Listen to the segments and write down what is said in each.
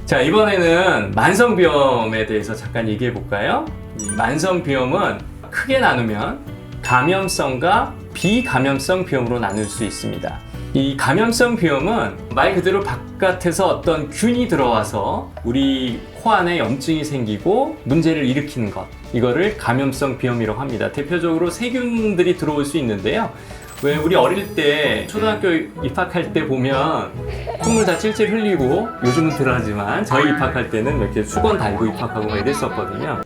자, 이번에는 만성비염에 대해서 잠깐 얘기해 볼까요? 이 만성비염은 크게 나누면 감염성과 비감염성 비염으로 나눌 수 있습니다. 이 감염성 비염은 말 그대로 바깥에서 어떤 균이 들어와서 우리 코 안에 염증이 생기고 문제를 일으키는 것, 이거를 감염성 비염이라고 합니다. 대표적으로 세균들이 들어올 수 있는데요. 왜 우리 어릴 때 초등학교 입학할 때 보면 콧물 다 찔찔 흘리고, 요즘은 덜하지만 저희 입학할 때는 이렇게 수건 달고 입학하고 막 이랬었거든요.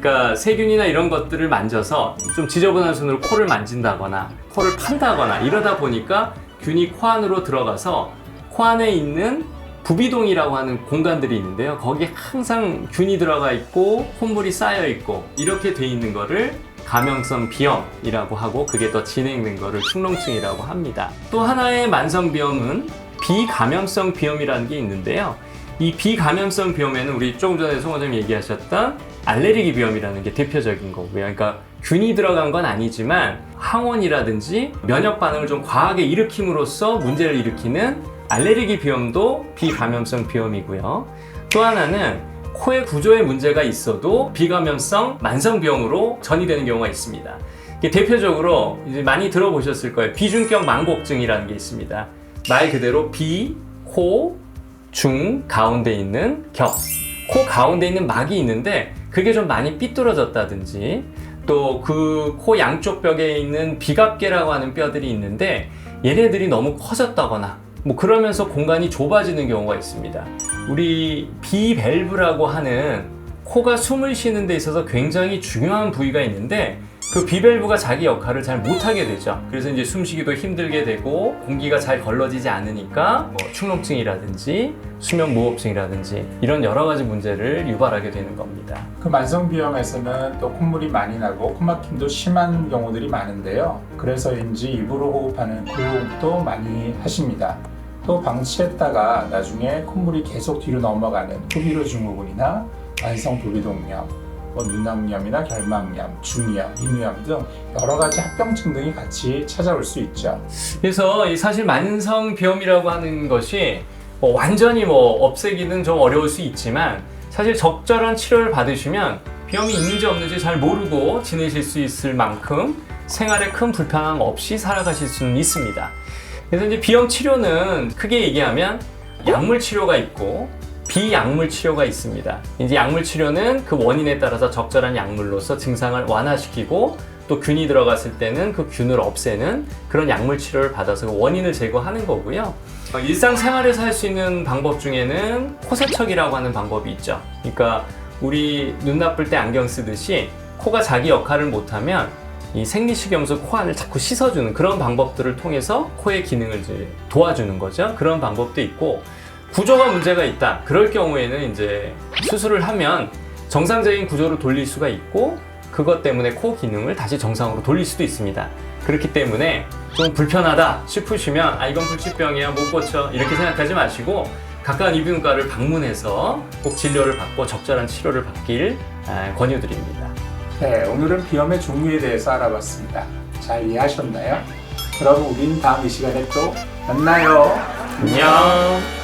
그러니까 세균이나 이런 것들을 만져서 좀 지저분한 손으로 코를 만진다거나 코를 판다거나 이러다 보니까 균이 코 안으로 들어가서 코 안에 있는 부비동이라고 하는 공간들이 있는데요. 거기에 항상 균이 들어가 있고 콧물이 쌓여 있고 이렇게 돼 있는 거를 감염성 비염이라고 하고, 그게 더 진행된 거를 축농증이라고 합니다. 또 하나의 만성비염은 비감염성 비염이라는 게 있는데요. 이 비감염성 비염에는 우리 조금 전에 송 원장님 얘기하셨던 알레르기 비염이라는 게 대표적인 거고요. 그러니까 균이 들어간 건 아니지만 항원이라든지 면역 반응을 좀 과하게 일으킴으로써 문제를 일으키는 알레르기 비염도 비감염성 비염이고요. 또 하나는 코의 구조에 문제가 있어도 비감염성 만성비염으로 전이되는 경우가 있습니다. 대표적으로 이제 많이 들어보셨을 거예요. 비중격 망곡증이라는 게 있습니다. 말 그대로 비, 코, 중, 가운데 있는 격. 코 가운데 있는 막이 있는데 그게 좀 많이 삐뚤어졌다든지, 또 그 코 양쪽 벽에 있는 비갑계라고 하는 뼈들이 있는데 얘네들이 너무 커졌다거나 뭐 그러면서 공간이 좁아지는 경우가 있습니다. 우리 비밸브라고 하는 코가 숨을 쉬는 데 있어서 굉장히 중요한 부위가 있는데 그 비밸브가 자기 역할을 잘 못하게 되죠. 그래서 이제 숨쉬기도 힘들게 되고 공기가 잘 걸러지지 않으니까 뭐 축농증이라든지 수면무호흡증이라든지 이런 여러 가지 문제를 유발하게 되는 겁니다. 그 만성비염에서는 또 콧물이 많이 나고 코막힘도 심한 경우들이 많은데요. 그래서인지 입으로 호흡하는 호흡도 많이 하십니다. 또 방치했다가 나중에 콧물이 계속 뒤로 넘어가는 후비로 증후군이나 만성 부비동염, 눈낭염이나 결막염, 중이염, 인후염 등 여러 가지 합병증 등이 같이 찾아올 수 있죠. 그래서 사실 만성비염이라고 하는 것이 완전히 없애기는 좀 어려울 수 있지만, 사실 적절한 치료를 받으시면 비염이 있는지 없는지 잘 모르고 지내실 수 있을 만큼 생활에 큰 불편함 없이 살아가실 수는 있습니다. 그래서 이제 비염 치료는 크게 얘기하면 약물 치료가 있고 비약물 치료가 있습니다. 이제 약물 치료는 그 원인에 따라서 적절한 약물로서 증상을 완화시키고, 또 균이 들어갔을 때는 그 균을 없애는 그런 약물 치료를 받아서 그 원인을 제거하는 거고요. 일상생활에서 할 수 있는 방법 중에는 코세척이라고 하는 방법이 있죠. 그러니까 우리 눈 나쁠 때 안경 쓰듯이 코가 자기 역할을 못하면 이 생리식염수 코 안을 자꾸 씻어주는 그런 방법들을 통해서 코의 기능을 이제 도와주는 거죠. 그런 방법도 있고, 구조가 문제가 있다. 그럴 경우에는 이제 수술을 하면 정상적인 구조로 돌릴 수가 있고, 그것 때문에 코 기능을 다시 정상으로 돌릴 수도 있습니다. 그렇기 때문에 좀 불편하다 싶으시면 이건 불치병이야, 못 고쳐, 이렇게 생각하지 마시고 가까운 이비인후과를 방문해서 꼭 진료를 받고 적절한 치료를 받길 권유드립니다. 네, 오늘은 비염의 종류에 대해서 알아봤습니다. 잘 이해하셨나요? 그럼 우린 다음 이 시간에 또 만나요. 안녕.